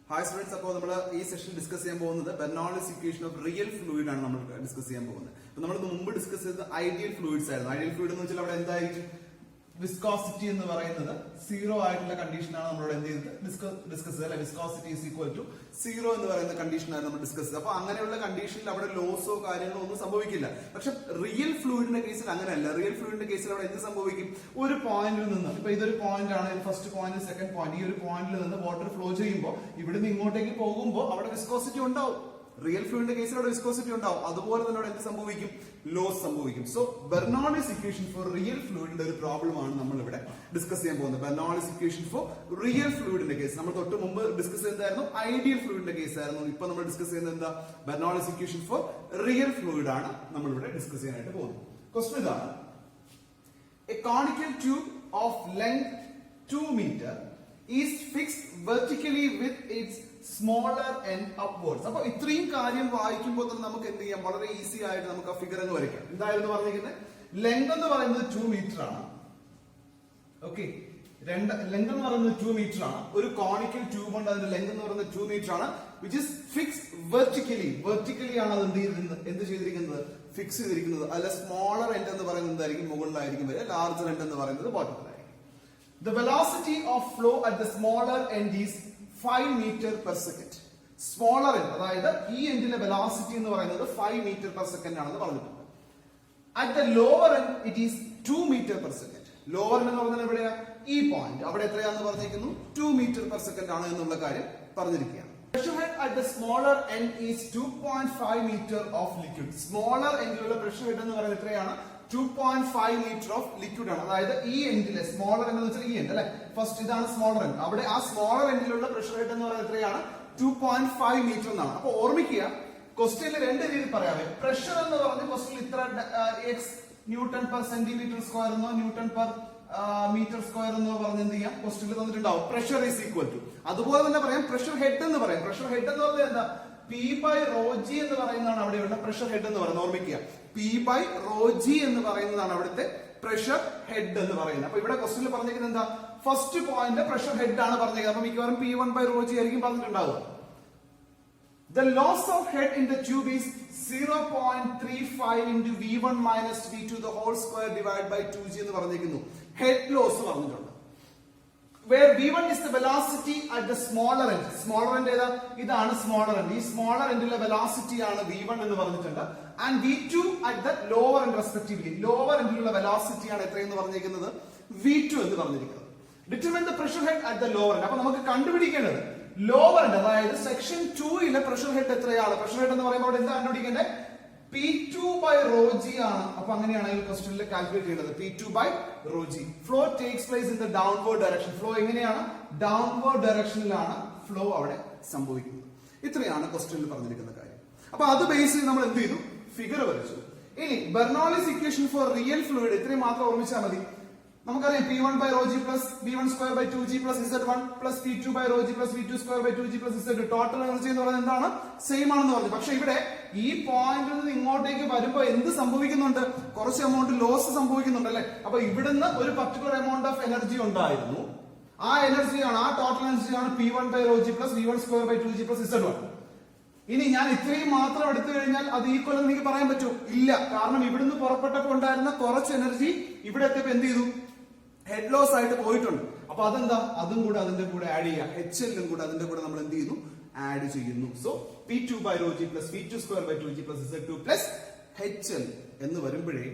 Hi students, അപ്പോൾ നമ്മൾ ഈ സെഷൻ ഡിസ്കസ് ചെയ്യാൻ പോകുന്നത് Bernoulli's equation of real fluid ആണ് നമ്മൾ ഡിസ്കസ് ചെയ്യാൻ പോകുന്നത്. അപ്പോൾ നമ്മൾ മുമ്പ് ഡിസ്കസ് ചെയ്തത് ഐഡിയൽ ഫ്ലൂയിഡ്സ് ആയിരുന്നു. ഐഡിയൽ ഫ്ലൂയിഡ് എന്ന് വെച്ചാൽ അവിടെ എന്തായിരിക്കും വിസ്കോസിറ്റി എന്ന് പറയുന്നത് 0 ആയിട്ടുള്ള കണ്ടീഷനാണ് നമ്മളോട് എന്ത് ചെയ്തത് ഡിസ്കസ് ചെയ്തത് അല്ലെ. വിസ്കോസിറ്റി ഈസ് ഈക്വൽ ടു 0 എന്ന് പറയുന്ന കണ്ടീഷനാണ് നമ്മൾ ഡിസ്കസ് ചെയ്തത്. അപ്പൊ അങ്ങനെയുള്ള കണ്ടീഷനിൽ അവിടെ ലോസോ കാര്യങ്ങളോ ഒന്നും സംഭവിക്കില്ല. പക്ഷെ റിയൽ ഫ്ലൂയിഡിന്റെ കേസിൽ അങ്ങനെയല്ല. റിയൽ ഫ്ലൂയിഡിന്റെ കേസിൽ അവിടെ എന്ത് സംഭവിക്കും? ഒരു പോയിന്റിൽ നിന്ന്, ഇപ്പൊ ഇതൊരു പോയിന്റ് ആണ്, ഫസ്റ്റ് പോയിന്റ് സെക്കൻഡ് പോയിന്റ്, ഈ ഒരു പോയിന്റിൽ നിന്ന് വാട്ടർ ഫ്ലോ ചെയ്യുമ്പോൾ ഇവിടുന്ന് ഇങ്ങോട്ടേക്ക് പോകുമ്പോൾ അവിടെ വിസ്കോസിറ്റി ഉണ്ടാവും. റിയൽ ഫ്ലൂയിഡിന്റെ കേസിൽ അവിടെ വിസ്കോസിറ്റി ഉണ്ടാവും. അതുപോലെ തന്നെ അവിടെ എന്ത് സംഭവിക്കും? ലോസ് സംഭവിക്കും. So Bernoulli's equation for real ഫ്ലൂയിഡിന്റെ ഒരു പ്രോബ്ലം ആണ് നമ്മൾ ഇവിടെ ഡിസ്കസ് ചെയ്യാൻ പോകുന്നത്. ബെർണോളിസ് ഇക്വേഷൻ ഫോർ റിയൽ ഫ്ലൂയിഡിന്റെ കേസ് നമ്മൾ തൊട്ട് മുമ്പ് ഡിസ്കസ് ചെയ്തതായിരുന്നു ഐഡിയൽ ഫ്ലൂയിഡിന്റെ കേസ് ആയിരുന്നു. ഇപ്പൊ നമ്മൾ ഡിസ്കസ് ചെയ്യുന്നത് എന്താ? Bernoulli's equation for real fluid ആണ് നമ്മൾ ഇവിടെ ഡിസ്കസ് ചെയ്യാനായിട്ട് പോകുന്നത്. ക്വസ്റ്റ്യൻ ഇതാണ്: a conical tube of length 2 meter is fixed vertically with its smaller end upwards. അപ്പൊ ഇത്രയും കാര്യം വായിക്കുമ്പോൾ തന്നെ നമുക്ക് എന്ത് ചെയ്യാം? വളരെ ഈസി ആയിട്ട് നമുക്ക് ആ ഫിഗർ അങ്ങ് വരയ്ക്കാം. എന്തായിരുന്നു പറഞ്ഞിരിക്കുന്നത്? ലെങ്ത് എന്ന് പറയുന്നത് 2 meter ആണ്. ഓക്കെ, ലെങ്ത് എന്ന് പറയുന്നത് 2 meter ആണ്. ഒരു കോണിക്കൽ ട്യൂബ് ഉണ്ട്, അതിന്റെ ലെങ്ത് എന്ന് പറയുന്നത് 2 meter ആണ്. വിച്ച് ഇസ് ഫിക്സ്ഡ് വെർട്ടിക്കലി ആണ് അത് എന്ത് ചെയ്തിരിക്കുന്നത്? ഫിക്സ് ചെയ്തിരിക്കുന്നത്. അല്ല, സ്മോളർ എൻഡ് എന്ന് പറയുന്നത് എന്തായിരിക്കും? മുകളിലായിരിക്കും വരിക. ലാർജർ എൻഡ് എന്ന് പറയുന്നത് ബോട്ടത്തിലായിരിക്കും. The velocity of flow at the smaller end is 5 meter per second. Smaller end, അതായത് ഈ എൻഡിലെ വെലോസിറ്റി എന്ന് പറയുന്നത് 5 meter per second ആണെന്ന് പറഞ്ഞിട്ടുണ്ട്. At the lower end it is 2 meter per second. Lower end എന്ന് പറഞ്ഞാൽ എവിടെയാ? ഈ പോയിന്റ്. അവിടെ എത്രയാണെന്ന് പറഞ്ഞിരിക്കുന്നു? 2 meter per second ആണ് എന്നുള്ള കാര്യം പറഞ്ഞിരിക്കുകയാണ്. Pressure head at the smaller end is 2.5 meter of liquid. Smaller എൻഡിലുള്ള pressure head എന്ന് പറയുന്നത് എത്രയാണ്? 2.5 meter ഓഫ് ലിക്വിഡ് ആണ്. അതായത് ഈ എൻഡിലെ സ്മോളർ എന്ന് വെച്ചാൽ ഈ എൻഡ് അല്ലെ, ഫസ്റ്റ് ഇതാണ് സ്മോളർ എൻഡ്. അവിടെ ആ സ്മോളർ എൻഡിലുള്ള പ്രഷർ ഹെഡ് എന്ന് പറയുന്നത് എത്രയാണ്? 2.5 meter എന്നാണ്. അപ്പൊ ഓർമ്മിക്കുക, ക്വസ്റ്റ്യനിൽ രണ്ട് രീതിയിൽ പറയാമേ. പ്രഷർ എന്ന് പറഞ്ഞ് ക്വസ്റ്റ്യനിൽ ഇത്ര x newton per centimetre square എന്നോ ന്യൂട്ടൺ പെർ മീറ്റർ സ്ക്വയർ എന്നോ പറഞ്ഞ് എന്ത് ചെയ്യാം? ക്വസ്റ്റ്യനിൽ തന്നിട്ടുണ്ടാവും. Pressure is equal to. അതുപോലെ തന്നെ പറയാം പ്രഷർ ഹെഡ് എന്ന് പറയാം. പ്രഷർ ഹെഡ് എന്ന് പറഞ്ഞാൽ എന്താ? P by rho g എന്ന് പറയുന്നതാണ് അവിടെയുള്ള പ്രഷർ ഹെഡ് എന്ന് പറയുന്നത്. ഓർമ്മിക്കുക, P by rho g എന്ന് പറയുന്നതാണ് അവിടുത്തെ പ്രഷർ ഹെഡ് എന്ന് പറയുന്നത്. അപ്പൊ ഇവിടെ ക്വസ്റ്റ്യനിൽ പറഞ്ഞിരിക്കുന്നത് എന്താ? ഫസ്റ്റ് പോയിന്റ് പ്രഷർ ഹെഡ് ആണ് പറഞ്ഞിരിക്കുന്നത്. അപ്പൊ മിക്കവാറും P1 by rho g ആയിരിക്കും പറഞ്ഞിട്ടുണ്ടാവുക. The loss of head in the tube is 0.35 into V1 minus V2 the whole square divided by 2g എന്ന് പറഞ്ഞിരിക്കുന്നു. ഹെഡ് ലോസ് പറഞ്ഞിട്ടുണ്ട്. Where V1 is the velocity at the smaller end. Smaller end ഏതാ? ഇതാണ് smaller end. ഈ smaller endലെ velocity ആണ് V1 എന്ന് പറഞ്ഞിട്ടുണ്ട്. And V2 at the lower end respectively. Lower endലുള്ള velocity ആണ് എത്രയെന്ന് പറഞ്ഞിരിക്കുന്നത്? V2 എന്ന് പറഞ്ഞിരിക്കുന്നത്. Determine the pressure head at the lower end. അപ്പൊ നമുക്ക് കണ്ടുപിടിക്കേണ്ടത് lower end, അതായത് സെക്ഷൻ 2 പ്രഷർ ഹെഡ് എത്രയാണ്? പ്രഷർ ഹെഡ് എന്ന് പറയുമ്പോൾ എന്താ കണ്ടുപിടിക്കേണ്ടത്? P2 by rho g ആണ്. അപ്പൊ അങ്ങനെയാണെങ്കിൽ ക്വസ്റ്റ്യനിൽ കാൽക്കുലേറ്റ് ചെയ്യുന്നത് P2 by rho g. Flow takes place in the downward direction. Flow എങ്ങനെയാണ്? ഡൗൺവേർഡ് ഡയറക്ഷനിലാണ് ഫ്ലോ അവിടെ സംഭവിക്കുന്നത്. ഇത്രയാണ് ക്വസ്റ്റ്യനിൽ പറഞ്ഞിരിക്കുന്ന കാര്യം. അപ്പൊ അത് ബേസ് ചെയ്ത് നമ്മൾ എന്ത് ചെയ്തു? ഫിഗർ വരച്ചു. ഇനി Bernoulli's equation for real fluid ഇത്രയും മാത്രം ഓർമ്മിച്ചാൽ മതി. നമുക്കറിയാം P1 by rho g plus V1 square by 2g plus Z1 plus P2 by rho g plus V2 square by 2g plus Z2. Total energy എന്ന് പറയുന്നത് എന്താണ്? Same ആണെന്ന് പറഞ്ഞു. പക്ഷെ ഇവിടെ ഈ പോയിന്റിൽ നിന്ന് ഇങ്ങോട്ടേക്ക് വരുമ്പോൾ എന്ത് സംഭവിക്കുന്നുണ്ട്? കുറച്ച് എമൗണ്ട് ലോസ് സംഭവിക്കുന്നുണ്ട് അല്ലെ. അപ്പൊ ഇവിടുന്ന് ഒരു പർട്ടിക്കുലർ എമൗണ്ട് ഓഫ് എനർജി ഉണ്ടായിരുന്നു. ആ എനർജിയാണ്, ആ ടോട്ടൽ എനർജിയാണ് P1 by rho g plus V1 square by 2g plus Z1. ഇനി ഞാൻ ഇത്രയും മാത്രം എടുത്തു കഴിഞ്ഞാൽ അത് ഈക്വൽ എന്ന് എനിക്ക് പറയാൻ പറ്റൂ? ഇല്ല. കാരണം ഇവിടുന്ന് പുറപ്പെട്ടപ്പോൾ ഉണ്ടായിരുന്ന കുറച്ച് എനർജി ഇവിടെ എത്തിയപ്പോൾ എന്ത് ചെയ്തു? ഹെഡ് ലോസ് ആയിട്ട് പോയിട്ടുണ്ട്. അപ്പൊ അതെന്താ? അതും കൂടെ അതിന്റെ കൂടെ ആഡ് ചെയ്യാം. HL കൂടെ അതിന്റെ കൂടെ നമ്മൾ എന്ത് ചെയ്യുന്നു? ആഡ് ചെയ്യുന്നു. So P2 by rho g plus V2 square by 2g plus Z2 plus HL എന്ന് വരുമ്പോഴേ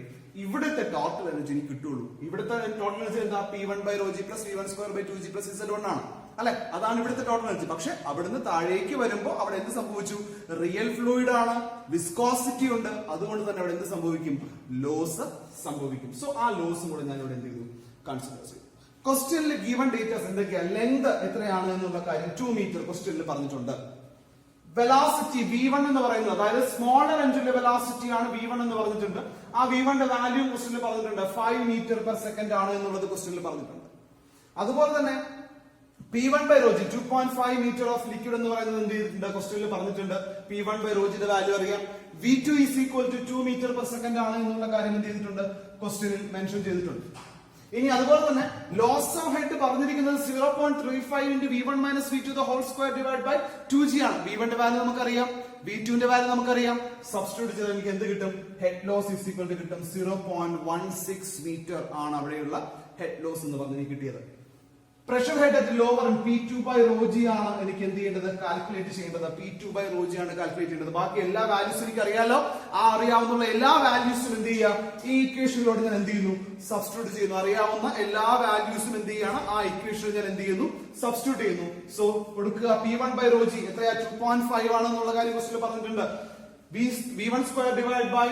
ഇവിടുത്തെ ടോട്ടൽ എനർജി എനിക്ക് കിട്ടുള്ളൂ. ഇവിടുത്തെ ടോട്ടൽ എനർജി എന്താ? P1 by rho g plus V1 square by 2g plus Z1 ആണ് അല്ലെ. അതാണ് ഇവിടുത്തെ ടോട്ടൽ എനർജി. പക്ഷെ അവിടുന്ന് താഴേക്ക് വരുമ്പോൾ അവിടെ എന്ത് സംഭവിച്ചു? റിയൽ ഫ്ലൂയിഡ് ആണ്, വിസ്കോസിറ്റി ഉണ്ട്. അതുകൊണ്ട് തന്നെ അവിടെ എന്ത് സംഭവിക്കും? ലോസ് സംഭവിക്കും. സോ ആ ലോസും കൂടെ ഞാൻ ഇവിടെ എന്ത് ചെയ്തു? കൺസിഡർ ചെയ്തു. ക്വസ്റ്റ്യനിൽ ഗിവൺ ഡേറ്റാസ് എന്തൊക്കെയാണ്? ലെങ്ത് എത്രയാണ് എന്നുള്ള കാര്യം 2 meter ക്വസ്റ്റ്യനിൽ പറഞ്ഞിട്ടുണ്ട്. വെലോസിറ്റി V1 എന്ന് പറയുന്നത്, അതായത് സ്മോളർ എൻഡിലെ വെലോസിറ്റി ആണ് V1 എന്ന് പറഞ്ഞിട്ടുണ്ട്. ആ V1ന്റെ വാല്യൂ ക്വസ്റ്റ്യനിൽ പറഞ്ഞിട്ടുണ്ട് 5 meter per second ആണ് എന്നുള്ളത് ക്വസ്റ്റ്യനിൽ പറഞ്ഞിട്ടുണ്ട്. അതുപോലെ തന്നെ P1 by rho g 2.5 meter of liquid എന്ന് പറയുന്നത് എന്ത് ചെയ്തിട്ടുണ്ട്? ക്വസ്റ്റ്യനിൽ പറഞ്ഞിട്ടുണ്ട്. P1 by rho g യുടെ വാല്യൂ അറിയാം. V2 is equal to 2 meter per second ആണ് എന്നുള്ള കാര്യം എന്ത് ചെയ്തിട്ടുണ്ട്? ക്വസ്റ്റ്യനിൽ മെൻഷൻ ചെയ്തിട്ടുണ്ട്. ഇനി അതുപോലെ തന്നെ ലോസ് ഓഫ് ഹെഡ് പറഞ്ഞിരിക്കുന്നത് 0.35 into v1 minus v2 the whole square divided by 2g ആണ്. v1 ന്റെ വാല്യൂ നമുക്കറിയാം, v2 ന്റെ വാല്യൂ നമുക്കറിയാം. സബ്സ്റ്റിറ്റ്യൂട്ട് ചെയ്താൽ എനിക്ക് എന്ത് കിട്ടും? Head loss is equal to കിട്ടും 0.16 മീറ്റർ ആണ് അവിടെയുള്ള ഹെഡ് ലോസ് എന്ന് പറഞ്ഞ് എനിക്ക് കിട്ടിയത്. Pressure head at lower P2 by rho g ആണ് എനിക്ക് എന്ത് ചെയ്യേണ്ടത്? കാൽക്കുലേറ്റ് ചെയ്യേണ്ടത്. P2 by rho g ആണ് കാൽക്കുലേറ്റ് ചെയ്യേണ്ടത്. ബാക്കി എല്ലാ വാല്യൂസും എനിക്ക് അറിയാലോ. ആ അറിയാവുന്ന എല്ലാ വാല്യൂസും എന്ത് ചെയ്യാം? ഈ ഇക്വേഷനിലോട് ഞാൻ എന്ത് ചെയ്യുന്നു? സബ്സ്റ്റിറ്റ്യൂട്ട് ചെയ്യുന്നു. അറിയാവുന്ന എല്ലാ വാല്യൂസും എന്ത് ചെയ്യാണ്? ആ ഇക്വേഷനിൽ ഞാൻ എന്ത് ചെയ്യുന്നു? സബ്സ്റ്റിറ്റ്യൂട്ട് ചെയ്യുന്നു. സോ കൊടുക്കുക P1 by rho g എത്രയാ? 2.5 ആണെന്നുള്ള കാര്യം ക്വസ്റ്റ്യനിൽ പറഞ്ഞിട്ടുണ്ട്. v1 square divided by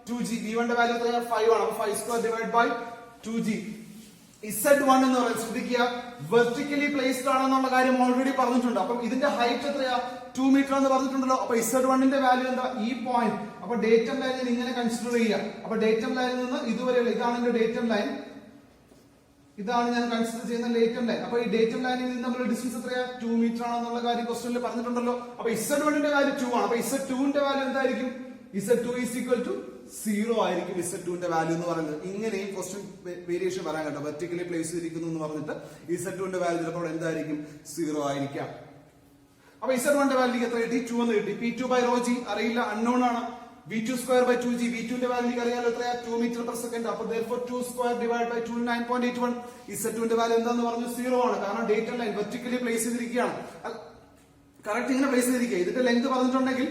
2g. v1 ന്റെ വാല്യൂ എത്രയാ? 5 ആണ്. അപ്പൊ 5 square divided by 2g. Z1 എന്ന് പറയുന്നത് ശ്രദ്ധിക്കുക, വെർട്ടിക്കലി പ്ലേസ്ഡ് ആണെന്നുള്ള കാര്യം ഓൾറെഡി പറഞ്ഞിട്ടുണ്ട്. അപ്പൊ ഇതിന്റെ ഹൈറ്റ് എത്രയാ? 2 മീറ്റർ എന്ന് പറഞ്ഞിട്ടുണ്ടല്ലോ. അപ്പൊ Z1 ന്റെ വാല്യൂ എന്താ? ഈ പോയിന്റ്. അപ്പൊ ഡേറ്റം ലൈൻ ഇങ്ങനെ കൺസിഡർ ചെയ്യുക. അപ്പൊ ഡേറ്റം ലൈനിൽ നിന്ന് ഇതുവരെയുള്ള ഇതാണ് എന്റെ ഡേറ്റം ലൈൻ, ഇതാണ് ഞാൻ കൺസിഡർ ചെയ്യുന്ന ഡേറ്റം ലൈൻ. അപ്പൊ ഈ ഡേറ്റം ലൈനിൽ നിന്ന് തമ്മിലുള്ള ഡിസ്റ്റൻസ് എത്രയാ? 2 മീറ്റർ ആണെന്നുള്ള കാര്യം ക്വസ്റ്റ്യനിൽ പറഞ്ഞിട്ടുണ്ടല്ലോ. അപ്പൊ Z1 ന്റെ വാല്യൂ 2 ആണ്. അപ്പൊ Z2 ന്റെ വാല്യൂ എന്തായിരിക്കും? Z2 is equal to 0 ആയിരിക്കും Z2 ന്റെ വാല്യൂ എന്ന് പറയുന്നത്. ഇങ്ങനെയും ക്വസ്റ്റ്യൻ വേരിയേഷൻ വരാൻ കേട്ടോ. വെർട്ടിക്കലി പ്ലേസ് ചെയ്തിരിക്കുന്നു എന്ന് പറഞ്ഞിട്ട് Z2 ന്റെ വാല്യൂ ചിലപ്പോൾ എന്തായിരിക്കും? 0 ആയിരിക്കാം. അപ്പൊ Z1 ന്റെ വാല്യൂ എത്ര കിട്ടി? 2 എന്ന് കിട്ടി. P2 by rho g അറിയില്ല, അൺനോൺ ആണ്. v2 square by 2g. v2 ന്റെ വാല്യൂ അറിയാലോ എത്രയാ? 2 മീറ്റർ പെർ സെക്കൻഡ്. അപ്പൊ therefore 2 square divided by 2 9.81. Z2 ന്റെ വാല്യൂ എന്താന്ന് പറഞ്ഞു? 0 ആണ്. കാരണം ഡേറ്റ ലൈൻ വെർട്ടിക്കലി പ്ലേസ് ചെയ്തിരിക്കുകയാണ്. കറക്റ്റ് ഇങ്ങനെ പ്ലേസ് ചെയ്തിരിക്കുക. ഇതിന്റെ ലെങ്ത് പറഞ്ഞിട്ടുണ്ടെങ്കിൽ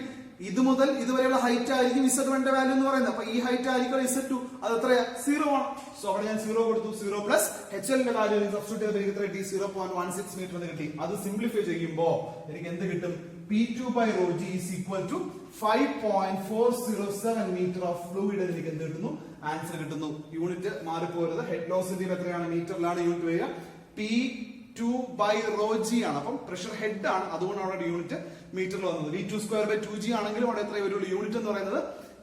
ഇത് മുതൽ ഇതുവരെയുള്ള ഹൈറ്റ് ആയിരിക്കും Z1 ന്റെ വാല്യൂ എന്ന് പറയുന്നത്. അപ്പൊ ഈ ഹൈറ്റ് ആയിരിക്കും Z2. അത് എത്രയാ? 0 ആണ്. സോ അവിടെ ഞാൻ 0 കൊടുത്തു. 0 പ്ലസ് HL ന്റെ വാല്യൂ സബ്സ്റ്റിറ്റ്യൂട്ട് ചെയ്ത് എനിക്ക് എത്ര കിട്ടി? 0.16 മീറ്റർ എന്ന് കിട്ടി. അത് സിംപ്ലിഫൈ ചെയ്യുമ്പോൾ എനിക്ക് എന്ത് കിട്ടും? P2 by rho g is equal to 5.407 metre of fluid. എനിക്ക് എന്ത് കിട്ടുന്നു? ആൻസർ കിട്ടുന്നു. യൂണിറ്റ് മാറിപ്പോരുത്. ഹെഡ് ലോസിന്റെ എത്രയാണ്? മീറ്ററിലാണ് യൂണിറ്റ് വരിക. P2 by rho g ആണ്. അപ്പം പ്രഷർ ഹെഡ് ആണ്, അതുകൊണ്ടാണ് അവിടെ യൂണിറ്റ് മീറ്ററിൽ വന്നത്. v2 square by 2g ആണെങ്കിലും അവിടെ എത്ര വരുള്ളൂ? യൂണിറ്റ് എന്ന് പറയുന്നത്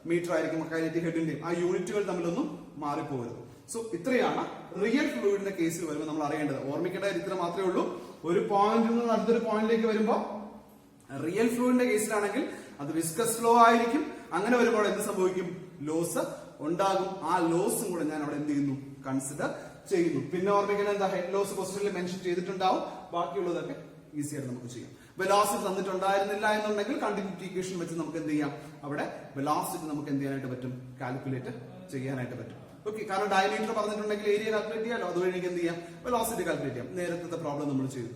മീറ്റർ ആയിരിക്കും. കൈനറ്റിക് ഹെഡിന്റെയും ആ യൂണിറ്റുകൾ തമ്മിലൊന്നും മാറിപ്പോകരുത്. സോ ഇത്രയാണ് റിയൽ ഫ്ലൂയിഡിന്റെ കേസിൽ വരുമ്പോൾ നമ്മൾ അറിയേണ്ടത്. ഓർമ്മിക്കേണ്ട ഇത്ര മാത്രമേ ഉള്ളൂ. ഒരു പോയിന്റിൽ നിന്ന് അടുത്തൊരു പോയിന്റിലേക്ക് വരുമ്പോൾ റിയൽ ഫ്ലൂയിഡിന്റെ കേസിലാണെങ്കിൽ അത് വിസ്കസ് ഫ്ലോ ആയിരിക്കും. അങ്ങനെ വരുമ്പോൾ എന്ത് സംഭവിക്കും? ലോസ് ഉണ്ടാകും. ആ ലോസും കൂടെ ഞാൻ അവിടെ എന്ത് ചെയ്യുന്നു? കൺസിഡർ ചെയ്യുന്നു. പിന്നെ ഓർമ്മിക്കണം എന്താ? ഹെഡ് ലോസ് ക്വസ്റ്റ്യനിൽ മെൻഷൻ ചെയ്തിട്ടുണ്ടാവും. ബാക്കിയുള്ളതൊക്കെ ഈസി ആയിട്ട് നമുക്ക് ചെയ്യാം. വെലോസിറ്റി തന്നിട്ടുണ്ടായിരുന്നില്ല എന്നുണ്ടെങ്കിൽ കണ്ടിന്യൂറ്റി ഇക്വേഷൻ വെച്ച് നമുക്ക് എന്ത് ചെയ്യാം? അവിടെ വെലോസിറ്റി നമുക്ക് എന്ത് ചെയ്യാനായിട്ട് പറ്റും? കാൽക്കുലേറ്റ് ചെയ്യാനായിട്ട് പറ്റും. ഓക്കെ, കാരണം ഡയമീറ്റർ പറഞ്ഞിട്ടുണ്ടെങ്കിൽ ഏരിയ കാൽക്കുലേറ്റ് ചെയ്യാലോ. അതുവഴി എനിക്ക് എന്ത് ചെയ്യാം? വെലോസിറ്റി കാൽക്കുലേറ്റ് ചെയ്യാം. നേരത്തെ പ്രോബ്ലം നമ്മൾ ചെയ്തു.